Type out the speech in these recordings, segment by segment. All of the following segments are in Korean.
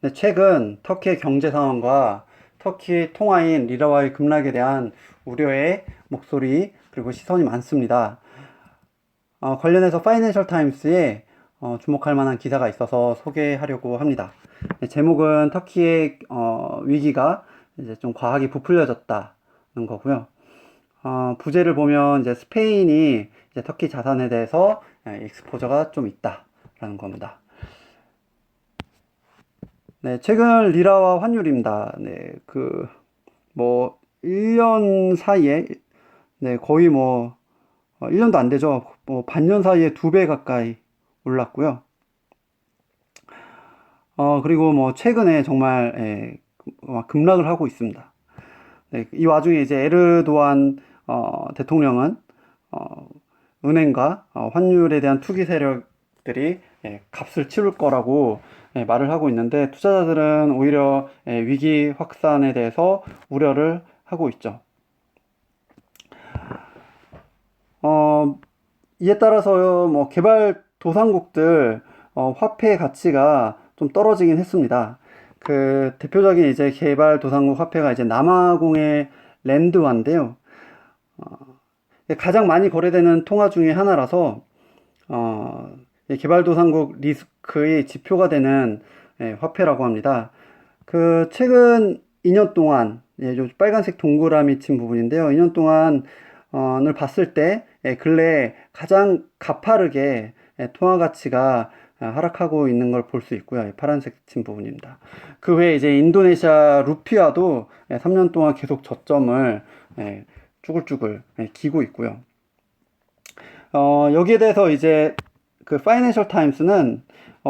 네, 최근 터키의 경제 상황과 터키 통화인 리라와의 급락에 대한 우려의 목소리 그리고 시선이 많습니다. 관련해서 파이낸셜 타임스에 주목할 만한 기사가 있어서 소개하려고 합니다. 네, 제목은 터키의 위기가 이제 좀 과하게 부풀려졌다는 거고요. 부제를 보면 이제 스페인이 이제 터키 자산에 대해서 익스포저가 좀 있다라는 겁니다. 네, 최근 리라와 환율입니다. 네, 뭐, 1년 사이에, 네, 거의 1년도 안 되죠. 반년 사이에 2배 가까이 올랐고요. 그리고 최근에 정말, 급락을 하고 있습니다. 네, 이 와중에 이제 에르도안, 대통령은, 어, 은행과 환율에 대한 투기 세력들이 값을 치를 거라고 말을 하고 있는데 투자자들은 오히려 위기 확산에 대해서 우려를 하고 있죠. 어, 이에 따라서 개발도상국들 화폐 가치가 좀 떨어지긴 했습니다. 그 대표적인 이제 개발도상국 화폐가 이제 남아공의 랜드화인데요. 가장 많이 거래되는 통화 중에 하나라서 이 개발도상국 리스크의 지표가 되는 화폐라고 합니다. 그 최근 2년 동안 요 빨간색 동그라미 친 부분인데요. 2년 동안을 봤을 때 근래 가장 가파르게 통화 가치가 하락하고 있는 걸 볼 수 있고요. 파란색 친 부분입니다. 그 외에 이제 인도네시아 루피아도 3년 동안 계속 저점을 쭈글쭈글 기고 있고요. 여기에 대해서 이제 그 파이낸셜 타임스는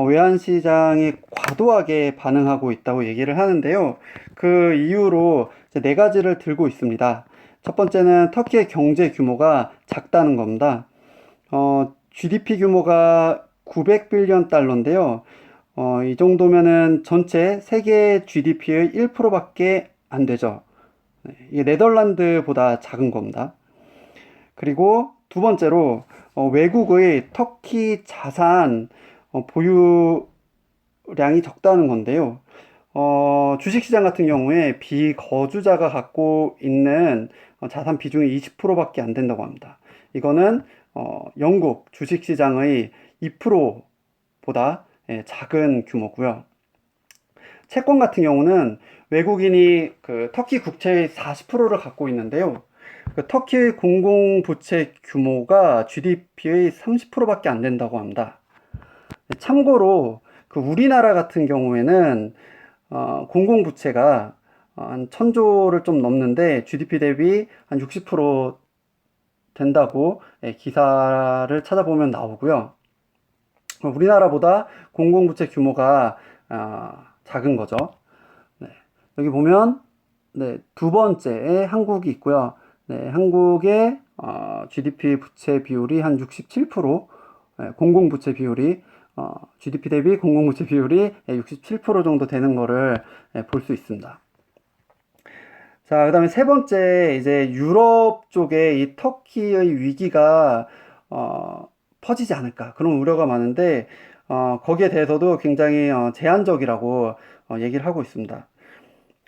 외환 시장이 과도하게 반응하고 있다고 얘기를 하는데요. 그 이유로 이제 네 가지를 들고 있습니다. 첫 번째는 터키의 경제 규모가 작다는 겁니다. GDP 규모가 900빌리언 달러인데요. 이 정도면은 전체 세계 GDP의 1%밖에 안 되죠. 이게 네덜란드보다 작은 겁니다. 그리고 두 번째로 외국의 터키 자산 보유량이 적다는 건데요. 주식시장 같은 경우에 비거주자가 갖고 있는 자산 비중이 20%밖에 안 된다고 합니다. 이거는 영국 주식시장의 2%보다 작은 규모고요. 채권 같은 경우는 외국인이 그 터키 국채의 40%를 갖고 있는데요. 그 터키 공공부채 규모가 GDP의 30%밖에 안 된다고 합니다. 참고로 그 우리나라 같은 경우에는 공공부채가 한 1000조를 좀 넘는데 GDP 대비 한 60% 된다고 기사를 찾아보면 나오고요. 우리나라보다 공공부채 규모가 작은 거죠. 네. 여기 보면 두 번째에 한국이 있고요. 네, 한국의 GDP 부채 비율이 한 67%, 공공부채 비율이 GDP 대비 공공부채 비율이 67% 정도 되는 거를 볼 수 있습니다. 자, 그다음에 세 번째 이제 유럽 쪽에 이 터키의 위기가 퍼지지 않을까 그런 우려가 많은데 거기에 대해서도 굉장히 제한적이라고 얘기를 하고 있습니다.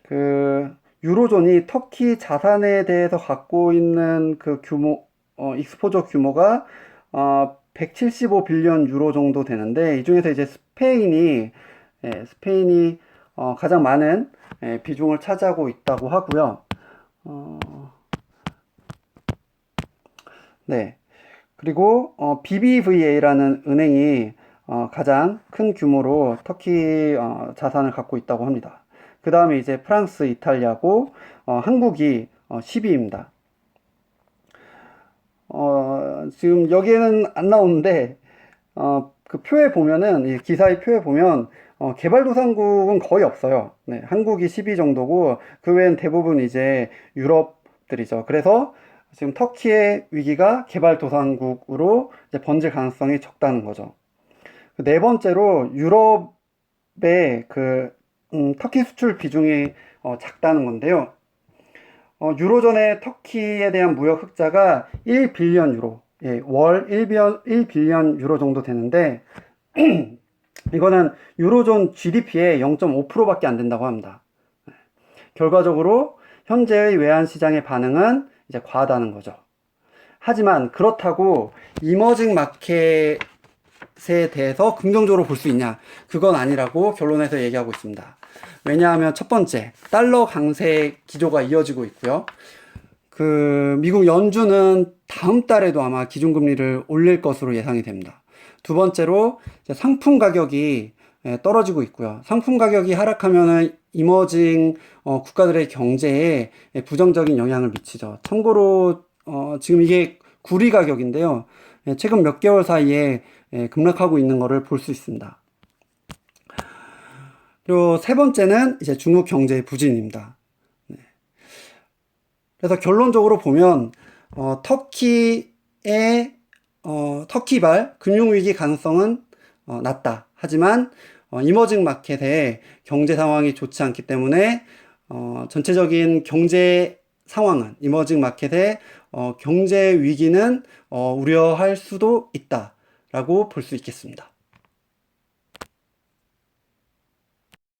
그 유로존이 터키 자산에 대해서 갖고 있는 그 규모, 익스포저 규모가 175빌리언 유로 정도 되는데 이 중에서 이제 스페인이 가장 많은 비중을 차지하고 있다고 하고요. 어, 네. 그리고 BBVA라는 은행이 가장 큰 규모로 터키 자산을 갖고 있다고 합니다. 그 다음에 이제 프랑스, 이탈리아고 한국이 10위입니다. 지금 여기에는 안 나오는데 그 표에 보면은 이 기사의 표에 보면 개발도상국은 거의 없어요. 네, 한국이 10위 정도고 그 외엔 대부분 이제 유럽들이죠. 그래서 지금 터키의 위기가 개발도상국으로 이제 번질 가능성이 적다는 거죠. 네 번째로 유럽의 터키 수출 비중이 작다는 건데요. 유로존의 터키에 대한 무역 흑자가 1빌리언 유로, 월 1빌리언 유로 정도 되는데 이거는 유로존 GDP의 0.5%밖에 안 된다고 합니다. 결과적으로 현재의 외환시장의 반응은 이제 과하다는 거죠. 하지만 그렇다고 이머징 마켓에 대해서 긍정적으로 볼 수 있냐? 그건 아니라고 결론에서 얘기하고 있습니다. 왜냐하면 첫 번째, 달러 강세 기조가 이어지고 있고요. 미국 연준은 다음 달에도 아마 기준금리를 올릴 것으로 예상이 됩니다. 두 번째로 상품 가격이 떨어지고 있고요. 상품 가격이 하락하면은 이머징 국가들의 경제에 부정적인 영향을 미치죠. 참고로 지금 이게 구리 가격인데요. 최근 몇 개월 사이에 급락하고 있는 것을 볼 수 있습니다. 그리고 세 번째는 이제 중국 경제의 부진입니다. 그래서 결론적으로 보면 터키발 금융위기 가능성은 낮다. 하지만 이머징 마켓의 경제 상황이 좋지 않기 때문에 전체적인 경제 상황은 이머징 마켓의 경제 위기는 우려할 수도 있다라고 볼 수 있겠습니다.